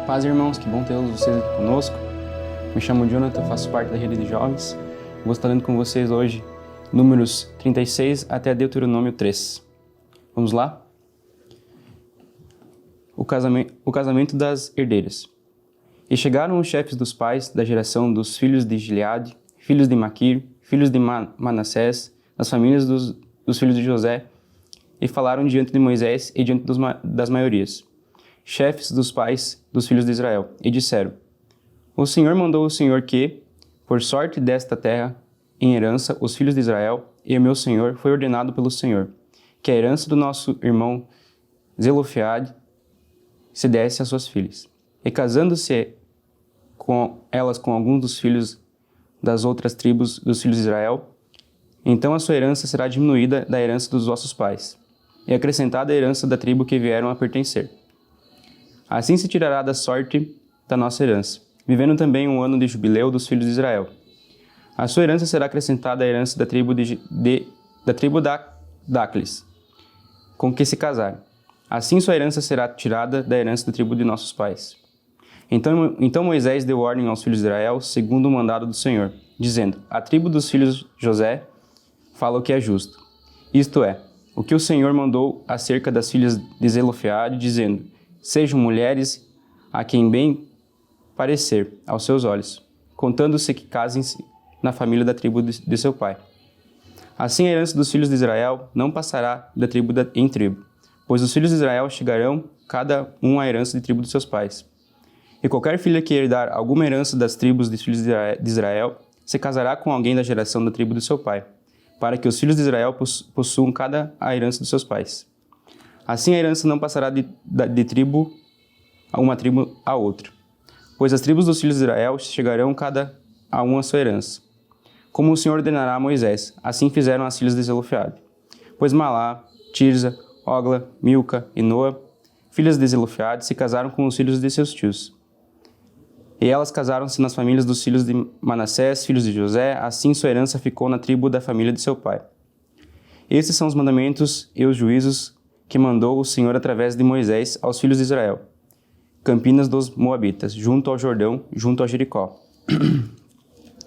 Paz, irmãos, que bom tê-los vocês aqui conosco. Me chamo Jonathan, faço parte da rede de jovens. Vou estar lendo com vocês hoje Números 36 até Deuteronômio 3. Vamos lá? O casamento das herdeiras. E chegaram os chefes dos pais da geração dos filhos de Gileade, filhos de Maquir, filhos de Manassés, das famílias dos filhos de José, e falaram diante de Moisés e diante das maiorias, chefes dos pais dos filhos de Israel, e disseram: O Senhor mandou o Senhor que, por sorte desta terra, em herança, os filhos de Israel, e o meu Senhor foi ordenado pelo Senhor, que a herança do nosso irmão Zelofeade se desse às suas filhas. E casando-se com elas com alguns dos filhos das outras tribos dos filhos de Israel, então a sua herança será diminuída da herança dos vossos pais, e acrescentada a herança da tribo que vieram a pertencer. Assim se tirará da sorte da nossa herança, vivendo também um ano de jubileu dos filhos de Israel. A sua herança será acrescentada à herança da tribo da Dáclis, com que se casarem. Assim sua herança será tirada da herança da tribo de nossos pais. Então Moisés deu ordem aos filhos de Israel, segundo o mandado do Senhor, dizendo: A tribo dos filhos de José fala o que é justo. Isto é, o que o Senhor mandou acerca das filhas de Zelofeade, dizendo: Sejam mulheres a quem bem parecer aos seus olhos, contando-se que casem-se na família da tribo de seu pai. Assim a herança dos filhos de Israel não passará da tribo em tribo, pois os filhos de Israel chegarão cada um à herança de tribo de seus pais. E qualquer filha que herdar alguma herança das tribos de filhos de Israel se casará com alguém da geração da tribo do seu pai, para que os filhos de Israel possuam cada a herança dos seus pais. Assim a herança não passará de tribo a uma tribo a outra, pois as tribos dos filhos de Israel chegarão cada a uma sua herança. Como o Senhor ordenará a Moisés, assim fizeram as filhas de Zelofeade. Pois Malá, Tirza, Ogla, Milca e Noa, filhas de Zelofeade, se casaram com os filhos de seus tios. E elas casaram-se nas famílias dos filhos de Manassés, filhos de José, assim sua herança ficou na tribo da família de seu pai. Estes são os mandamentos e os juízos que mandou o Senhor através de Moisés aos filhos de Israel. Campinas dos Moabitas, junto ao Jordão, junto a Jericó.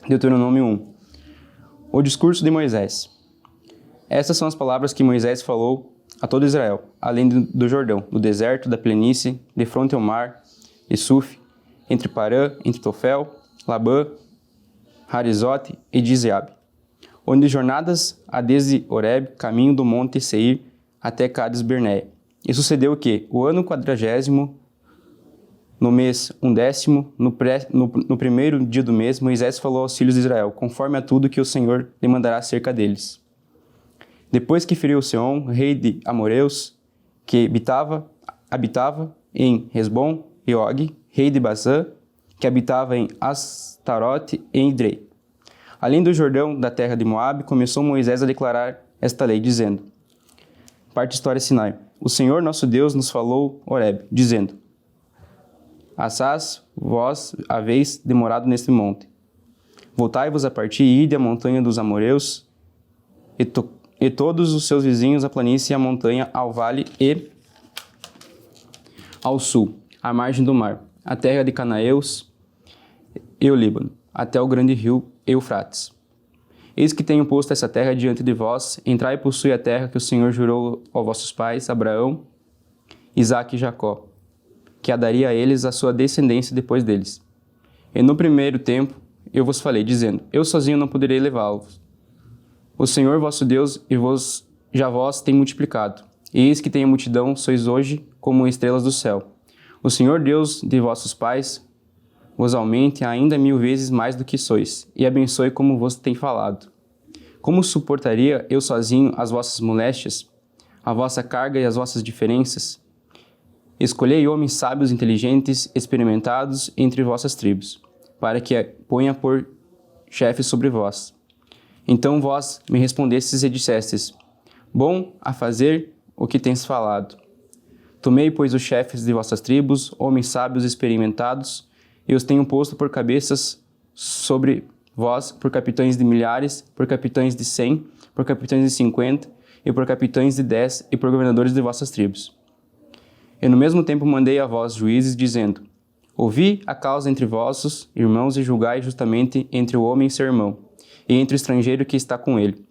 Deuteronômio 1. O discurso de Moisés. Estas são as palavras que Moisés falou a todo Israel, além do Jordão, do deserto, da planície, de fronte ao mar, de Suf, entre Parã, entre Tofel, Labã, Harizote e Dizeabe, onde jornadas há desde Horeb, caminho do monte Seir, até Cades Berneia. E sucedeu que, o ano 40º, no mês 11º, no primeiro dia do mês, Moisés falou aos filhos de Israel, conforme a tudo que o Senhor lhe mandará acerca deles. Depois que feriu Seom, rei de Amoreus, que habitava em Hesbom, e Og, rei de Basã, que habitava em Astarote e em Edrei. Além do Jordão, da terra de Moabe, começou Moisés a declarar esta lei, dizendo: Parte História Sinai. O Senhor nosso Deus nos falou Horeb, dizendo: Assás vós haveis demorado neste monte. Voltai-vos a partir e ide à montanha dos Amoreus, e todos os seus vizinhos, a planície, a montanha, ao vale e ao sul, à margem do mar, a terra de Cananeus e o Líbano, até o grande rio Eufrates. Eis que tenho posto essa terra diante de vós, entrai e possui a terra que o Senhor jurou aos vossos pais, Abraão, Isaque e Jacó, que a daria a eles a sua descendência depois deles. E no primeiro tempo eu vos falei, dizendo: Eu sozinho não poderei levá-los. O Senhor vosso Deus já vós tem multiplicado. E eis que tem a multidão, sois hoje como estrelas do céu. O Senhor Deus de vossos pais vos aumente ainda 1000 vezes mais do que sois, e abençoe como vos tem falado. Como suportaria eu sozinho as vossas moléstias, a vossa carga e as vossas diferenças? Escolhei homens sábios, inteligentes, experimentados entre vossas tribos, para que ponha por chefes sobre vós. Então vós me respondestes e dissestes: Bom a fazer o que tens falado. Tomei, pois, os chefes de vossas tribos, homens sábios experimentados, e os tenho posto por cabeças sobre vós, por capitães de milhares, por capitães de 100, por capitães de 50, e por capitães de 10, e por governadores de vossas tribos. E no mesmo tempo mandei a vós juízes, dizendo: Ouvi a causa entre vossos irmãos e julgai justamente entre o homem e seu irmão, e entre o estrangeiro que está com ele.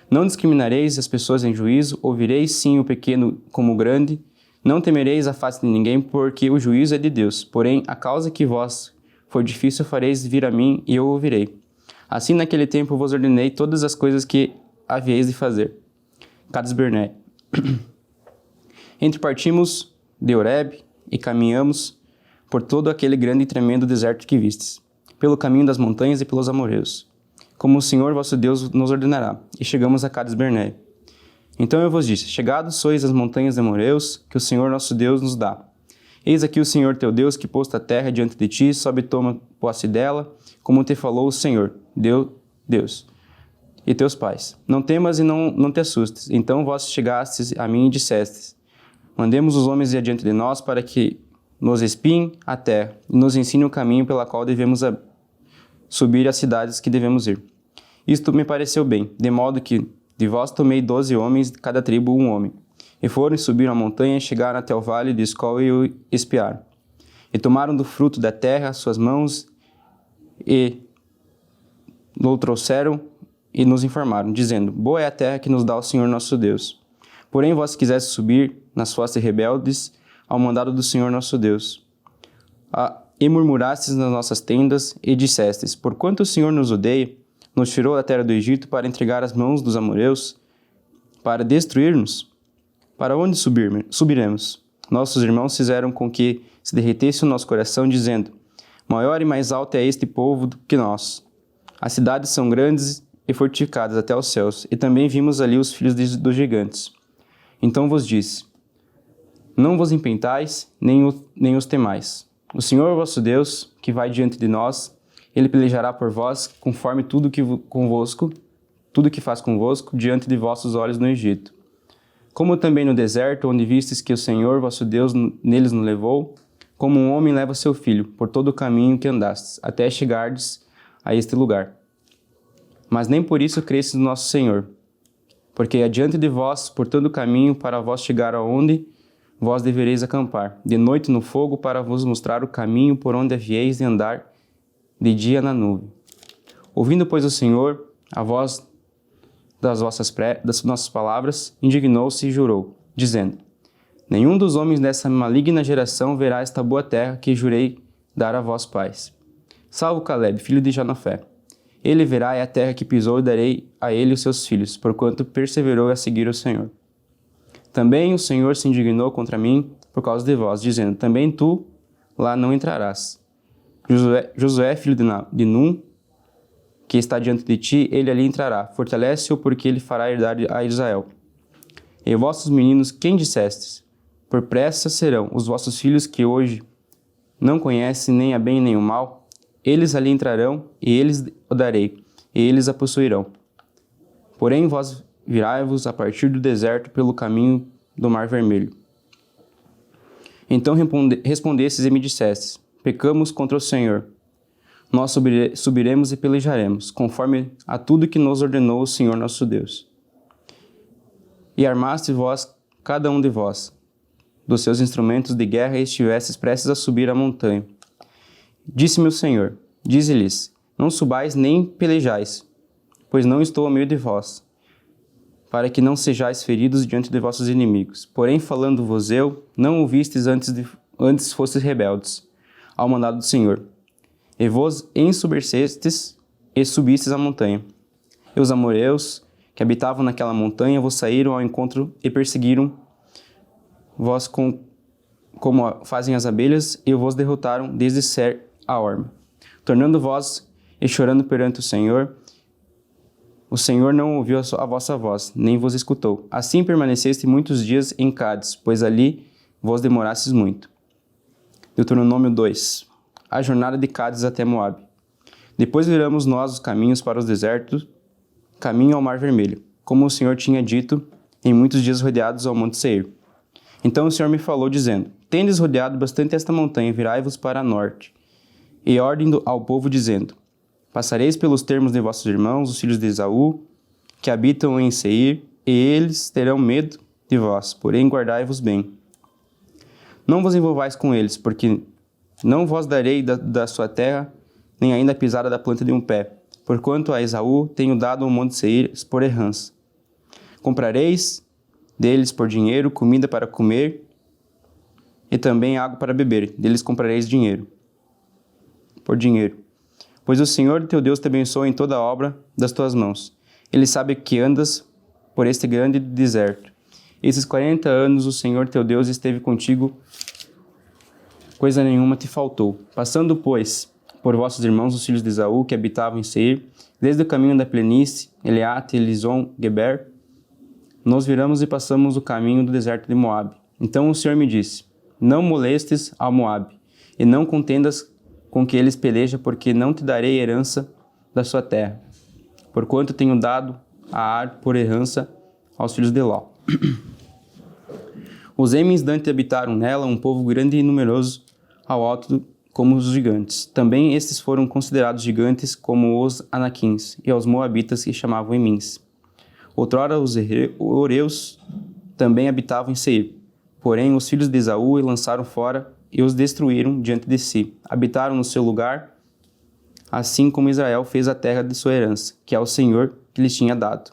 Não discriminareis as pessoas em juízo, ouvireis sim o pequeno como o grande, não temereis a face de ninguém, porque o juízo é de Deus. Porém, a causa que vós for difícil fareis vir a mim, e eu ouvirei. Assim, naquele tempo, vos ordenei todas as coisas que havíeis de fazer. Cades Barnea. Partimos de Horebe e caminhamos por todo aquele grande e tremendo deserto que vistes, pelo caminho das montanhas e pelos amoreus, como o Senhor vosso Deus nos ordenará, e chegamos a Cades Barnea. Então eu vos disse, chegados sois às montanhas de amoreus, que o Senhor nosso Deus nos dá. Eis aqui o Senhor teu Deus, que posto a terra diante de ti, sobe e toma posse dela, como te falou o Senhor, Deus, e teus pais. Não temas e não te assustes. Então vós chegastes a mim e dissestes, mandemos os homens adiante de nós, para que nos espiem a terra, e nos ensinem o caminho pela qual devemos subir as cidades que devemos ir. Isto me pareceu bem, de modo que de vós tomei 12 homens, de cada tribo um homem. E foram e subiram a montanha, e chegaram até o vale de Escol e o espiaram. E tomaram do fruto da terra as suas mãos, e o trouxeram e nos informaram, dizendo, boa é a terra que nos dá o Senhor nosso Deus. Porém vós quiseste subir nas fossas rebeldes ao mandado do Senhor nosso Deus. E murmurastes nas nossas tendas, e dissestes, porquanto o Senhor nos odeia, nos tirou da terra do Egito para entregar as mãos dos amoreus, para destruir-nos? Para onde subiremos? Nossos irmãos fizeram com que se derretesse o nosso coração, dizendo, maior e mais alto é este povo do que nós. As cidades são grandes e fortificadas até os céus, e também vimos ali os filhos dos gigantes. Então vos disse, não vos empentais, nem os temais. O Senhor vosso Deus, que vai diante de nós, ele pelejará por vós, conforme tudo que faz convosco, diante de vossos olhos no Egito. Como também no deserto, onde vistes que o Senhor vosso Deus neles nos levou, como um homem leva seu filho, por todo o caminho que andastes, até chegardes a este lugar. Mas nem por isso cresces no nosso Senhor, porque adiante de vós, por todo o caminho, para vós chegar aonde vós devereis acampar, de noite no fogo, para vos mostrar o caminho por onde havieis de andar, de dia na nuvem. Ouvindo, pois, o Senhor a voz das nossas palavras, indignou-se e jurou, dizendo, nenhum dos homens dessa maligna geração verá esta boa terra que jurei dar a vós pais, salvo Caleb, filho de Jonafé. Ele verá a terra que pisou e darei a ele os seus filhos, porquanto perseverou a seguir o Senhor. Também o Senhor se indignou contra mim por causa de vós, dizendo, também tu lá não entrarás. Josué, filho de Num, que está diante de ti, ele ali entrará. Fortalece-o, porque ele fará herdar a Israel. E vossos meninos, quem dissestes? Por pressa serão os vossos filhos que hoje não conhecem nem a bem nem o mal. Eles ali entrarão, e eles o darei, e eles a possuirão. Porém, vós virai-vos a partir do deserto pelo caminho do Mar Vermelho. Então respondestes e me dissestes, pecamos contra o Senhor. Nós subiremos e pelejaremos, conforme a tudo que nos ordenou o Senhor nosso Deus. E armaste vós, cada um de vós, dos seus instrumentos de guerra, e estivestes prestes a subir a montanha. Disse-me o Senhor, dize-lhes, não subais nem pelejais, pois não estou ao meio de vós, para que não sejais feridos diante de vossos inimigos. Porém, falando-vos eu, não ouvistes antes fostes rebeldes ao mandado do Senhor. E vos ensoberbecestes e subistes a montanha. E os amoreus que habitavam naquela montanha vos saíram ao encontro e perseguiram vós como fazem as abelhas, e vos derrotaram desde Ser a Horma. Tornando vós e chorando perante o Senhor não ouviu a vossa voz, nem vos escutou. Assim permaneceste muitos dias em Cádiz, pois ali vos demorastes muito. Deuteronômio 2. A jornada de Cádiz até Moabe. Depois viramos nós os caminhos para os desertos, caminho ao Mar Vermelho, como o Senhor tinha dito, em muitos dias rodeados ao Monte Seir. Então o Senhor me falou, dizendo, tendes rodeado bastante esta montanha, virai-vos para norte. E ordem ao povo, dizendo, passareis pelos termos de vossos irmãos, os filhos de Esaú, que habitam em Seir, e eles terão medo de vós, porém guardai-vos bem. Não vos envolvais com eles, porque Não vos darei da sua terra, nem ainda a pisada da planta de um pé, porquanto a Esaú tenho dado o monte Seir por herança. Comprareis deles por dinheiro comida para comer e também água para beber. Deles comprareis dinheiro, por dinheiro. Pois o Senhor teu Deus te abençoa em toda a obra das tuas mãos. Ele sabe que andas por este grande deserto. Esses 40 anos o Senhor teu Deus esteve contigo, coisa nenhuma te faltou. Passando, pois, por vossos irmãos, os filhos de Esaú, que habitavam em Seir, desde o caminho da planície, Eleate, Elison, Geber, nós viramos e passamos o caminho do deserto de Moabe. Então o Senhor me disse, não molestes ao Moabe, e não contendas com que eles pelejem, porque não te darei herança da sua terra, porquanto tenho dado a Ar por herança aos filhos de Ló. Os Emins dantes habitaram nela, um povo grande e numeroso ao alto como os gigantes. Também estes foram considerados gigantes como os Anaquins, e aos Moabitas que chamavam Emins. Outrora os Oreus também habitavam em Seir. Porém os filhos de Esaú os lançaram fora e os destruíram diante de si. Habitaram no seu lugar, assim como Israel fez a terra de sua herança, que é o Senhor que lhes tinha dado.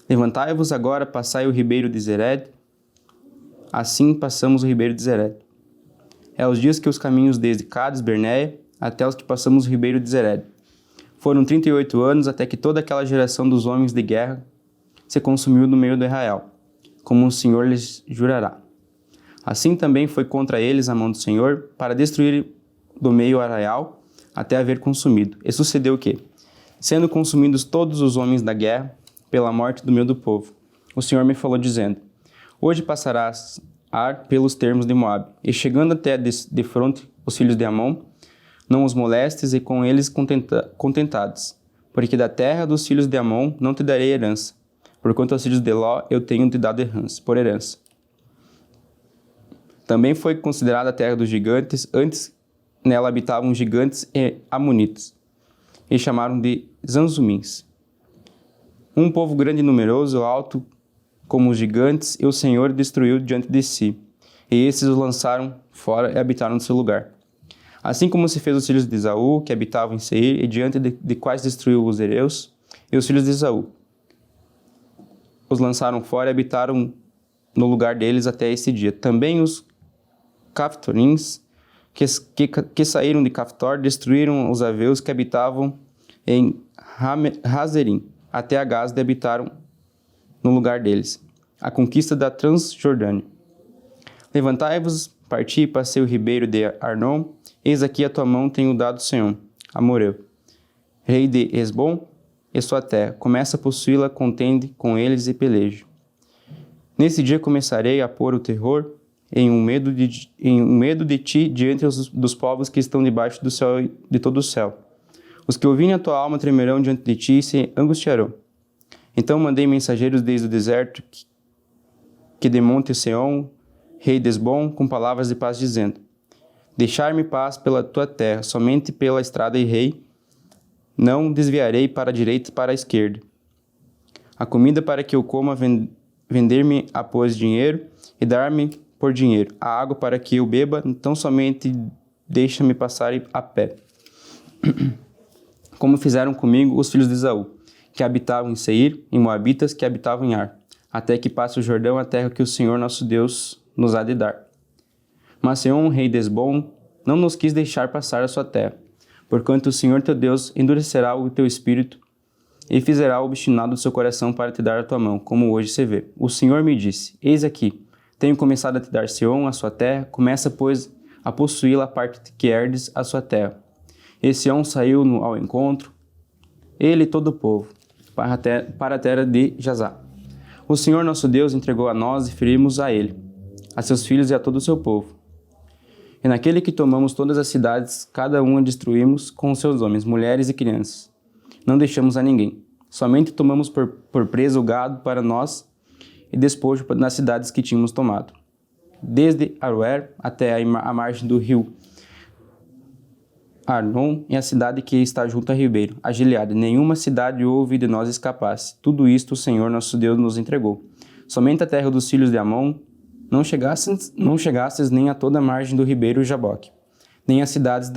Levantai-vos agora, passai o ribeiro de Zered. Assim passamos o ribeiro de Zered. É os dias que os caminhos desde Cades, Bernéia, até os que passamos o ribeiro de Zered. Foram 38 anos até que toda aquela geração dos homens de guerra se consumiu no meio de Israel, como o Senhor lhes jurará. Assim também foi contra eles a mão do Senhor, para destruir do meio Arraial, até haver consumido. E sucedeu que, sendo consumidos todos os homens da guerra, pela morte do meio do povo, o Senhor me falou dizendo, hoje passarás Ar pelos termos de Moabe, e chegando até de fronte os filhos de Amon, não os molestes e com eles contentados, porque da terra dos filhos de Amon não te darei herança, porquanto aos filhos de Ló eu tenho te dado por herança. Também foi considerada a terra dos gigantes, antes nela habitavam gigantes e amonitas, e chamaram de Zanzumins. Um povo grande e numeroso, alto como os gigantes, e o Senhor destruiu diante de si, e esses os lançaram fora e habitaram no seu lugar. Assim como se fez os filhos de Esaú, que habitavam em Seir, e diante de quais destruiu os hereus, e os filhos de Esaú os lançaram fora e habitaram no lugar deles até esse dia. Também os Caftorins, que saíram de Caftor, destruíram os aveus que habitavam em Hazerim, até a Gazde habitaram no lugar deles. A conquista da Transjordânia. Levantai-vos, parti e passei o ribeiro de Arnon, eis aqui a tua mão tenho dado Senhor, Amoreu, rei de Esbom, e sua terra. Começa a possuí-la, contende com eles e peleje. Nesse dia começarei a pôr o terror em um medo de ti diante dos povos que estão debaixo do céu, de todo o céu. Os que ouvirem a tua alma tremerão diante de ti e se angustiarão. Então mandei mensageiros desde o deserto que de Monte Seom, rei de Esbom, com palavras de paz, dizendo: deixar-me paz pela tua terra, somente pela estrada e rei, não desviarei para a direita e para a esquerda. A comida para que eu coma, vender-me após dinheiro e dar-me por dinheiro. A água para que eu beba, então somente deixa-me passar a pé. Como fizeram comigo os filhos de Esaú, que habitavam em Seir, e Moabitas, que habitavam em Ar, até que passe o Jordão, a terra que o Senhor nosso Deus nos há de dar. Mas Seom, rei de Esbom, não nos quis deixar passar a sua terra, porquanto o Senhor teu Deus endurecerá o teu espírito e fizerá o obstinado do seu coração para te dar a tua mão, como hoje se vê. O Senhor me disse: eis aqui, tenho começado a te dar Seom, a sua terra, começa, pois, a possuí-la a parte que herdes a sua terra. E Seom saiu ao encontro, ele e todo o povo, para a terra de Jazá. O Senhor nosso Deus entregou a nós e ferimos a ele, a seus filhos e a todo o seu povo. E naquele que tomamos todas as cidades, cada uma destruímos com os seus homens, mulheres e crianças. Não deixamos a ninguém. Somente tomamos por presa o gado para nós e despojo nas cidades que tínhamos tomado. Desde Aroer até a margem do rio Arnon e a cidade que está junto a ribeiro, a Gileade. Nenhuma cidade houve de nós escapasse. Tudo isto o Senhor nosso Deus nos entregou. Somente a terra dos filhos de Amon não chegastes nem a toda a margem do ribeiro Jaboque. nem as cidades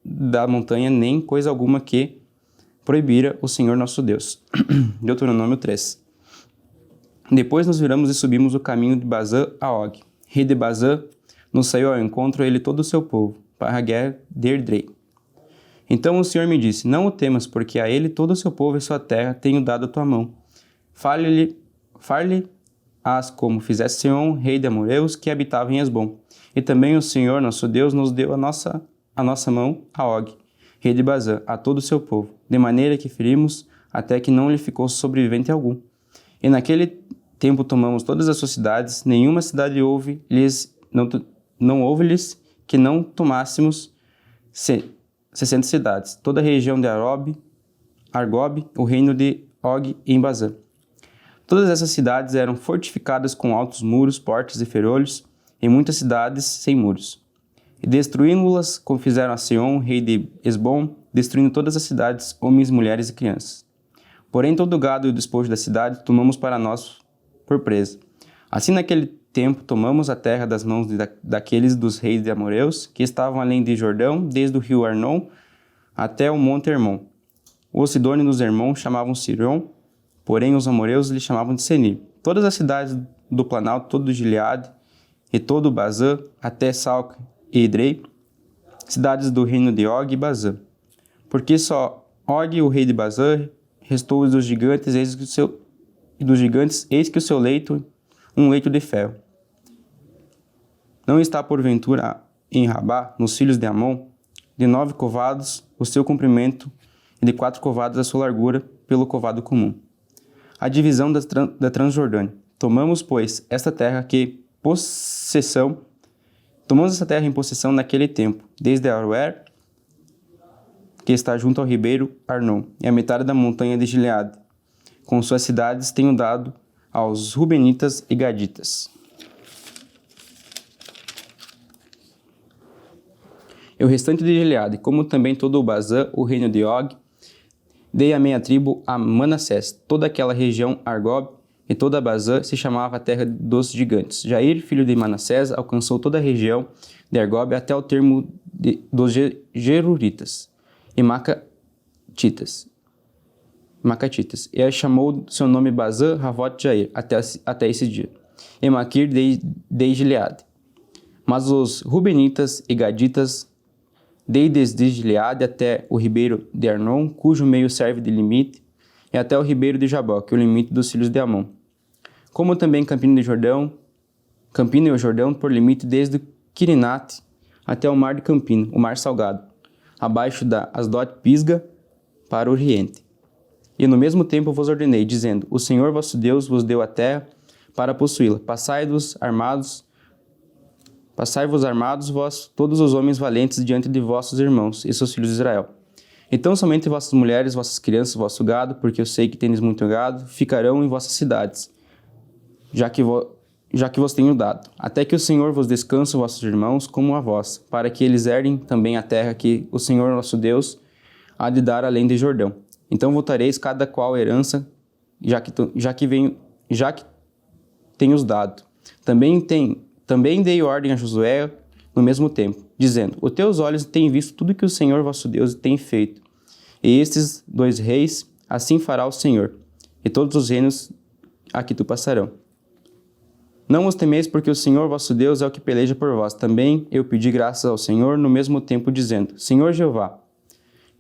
da montanha, nem coisa alguma que proibira o Senhor nosso Deus. Deuteronômio 3. Depois nos viramos e subimos o caminho de Bazã a Og. Rei de Bazã nos saiu ao encontro, ele e todo o seu povo, para a guerra de Edrei. Então o Senhor me disse, não o temas, porque a ele todo o seu povo e sua terra tenho dado a tua mão. Fale-as como fizesse Sihon, rei de Amoreus, que habitava em Hesbom. E também o Senhor, nosso Deus, nos deu a nossa mão a Og, rei de Bazã, a todo o seu povo, de maneira que ferimos até que não lhe ficou sobrevivente algum. E naquele tempo tomamos todas as suas cidades, nenhuma cidade não houve-lhes que não tomássemos 60 cidades, toda a região de Argob, o reino de Og em Bazã. Todas essas cidades eram fortificadas com altos muros, portas e ferrolhos, e muitas cidades sem muros. E destruindo-las, como fizeram a Sihon, rei de Hesbom, destruindo todas as cidades, homens, mulheres e crianças. Porém, todo o gado e o despojo da cidade tomamos para nós por presa. Assim, naquele tempo, tomamos a terra das mãos daqueles dos reis de Amoreus, que estavam além de Jordão, desde o rio Arnon até o monte Hermon. Os sidônios dos Hermon chamavam Sirion, porém os amoreus lhe chamavam de Senir. Todas as cidades do Planalto, todo o Gileade e todo o Bazã, até Salca e Edrei, cidades do reino de Og e Bazã. Porque só Og, o rei de Bazã, restou dos gigantes, eis que o seu leito, um leito de ferro. Não está porventura em Rabá, nos filhos de Amon, de 9 covados o seu comprimento e de 4 covados a sua largura pelo covado comum. A divisão da Transjordânia. Tomamos, pois, esta terra em possessão naquele tempo, desde Aroer, que está junto ao ribeiro Arnon, e a metade da montanha de Gileade. Com suas cidades tenho dado aos Rubenitas e Gaditas. E o restante de Gileade, como também todo o Bazã, o reino de Og, dei a meia tribo a Manassés. Toda aquela região Argob e toda a Bazã se chamava a terra dos gigantes. Jair, filho de Manassés, alcançou toda a região de Argob até o termo dos Geruritas e Macatitas. E aí chamou seu nome Bazã, Havot Jair, até esse dia. E Maquir de Gileade. Mas os Rubenitas e Gaditas dei desde Gileade até o ribeiro de Arnon, cujo meio serve de limite, e até o ribeiro de Jabó, que é o limite dos filhos de Amon. Como também Campina e o Jordão, por limite desde Quirinate até o mar de Campina, o mar salgado, abaixo da Asdot Pisga, para o oriente. E no mesmo tempo vos ordenei, dizendo, o Senhor vosso Deus vos deu a terra para possuí-la. Passai-vos armados vós, todos os homens valentes, diante de vossos irmãos e seus filhos de Israel. Então somente vossas mulheres, vossas crianças, vosso gado, porque eu sei que tendes muito gado, ficarão em vossas cidades, já que vos tenho dado, até que o Senhor vos descanse vossos irmãos como a vós, para que eles herdem também a terra que o Senhor nosso Deus há de dar além de Jordão. Então voltareis cada qual herança, já que tenho-os dado. Também dei ordem a Josué no mesmo tempo, dizendo, os teus olhos têm visto tudo que o Senhor vosso Deus tem feito. E estes 2 reis, assim fará o Senhor, e todos os reinos a que tu passarão. Não os temeis, porque o Senhor vosso Deus é o que peleja por vós. Também eu pedi graças ao Senhor no mesmo tempo, dizendo, Senhor Jeová,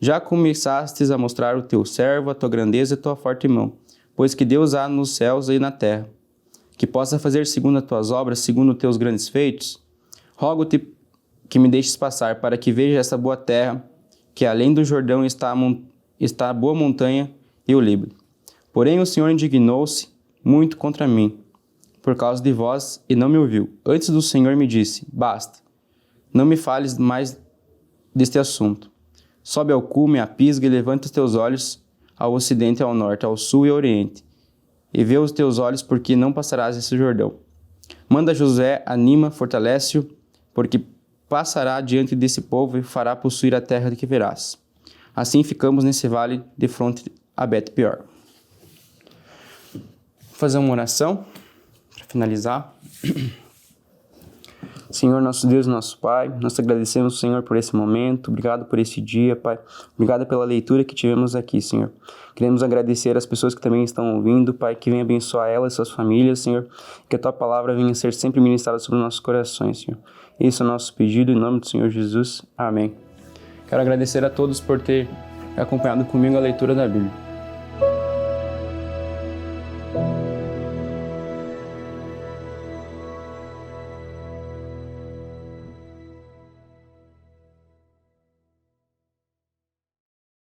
já começastes a mostrar o teu servo, a tua grandeza e a tua forte mão, pois que Deus há nos céus e na terra, que possa fazer segundo as tuas obras, segundo os teus grandes feitos. Rogo-te que me deixes passar, para que veja essa boa terra, que além do Jordão está a boa montanha e o Líbano. Porém o Senhor indignou-se muito contra mim, por causa de vós, e não me ouviu. Antes do Senhor me disse, basta, não me fales mais deste assunto. Sobe ao cume, à pisga, e levanta os teus olhos ao ocidente e ao norte, ao sul e ao oriente, e vê os teus olhos, porque não passarás esse Jordão. Manda Josué, anima, fortalece-o, porque passará diante desse povo e fará possuir a terra de que verás. Assim ficamos nesse vale de fronte a Bet-peor. Vou fazer uma oração para finalizar. Senhor, nosso Deus, nosso Pai, nós te agradecemos, Senhor, por esse momento. Obrigado por esse dia, Pai. Obrigado pela leitura que tivemos aqui, Senhor. Queremos agradecer as pessoas que também estão ouvindo, Pai, que venha abençoar elas e suas famílias, Senhor. Que a Tua palavra venha ser sempre ministrada sobre os nossos corações, Senhor. Esse é o nosso pedido, em nome do Senhor Jesus. Amém. Quero agradecer a todos por ter acompanhado comigo a leitura da Bíblia.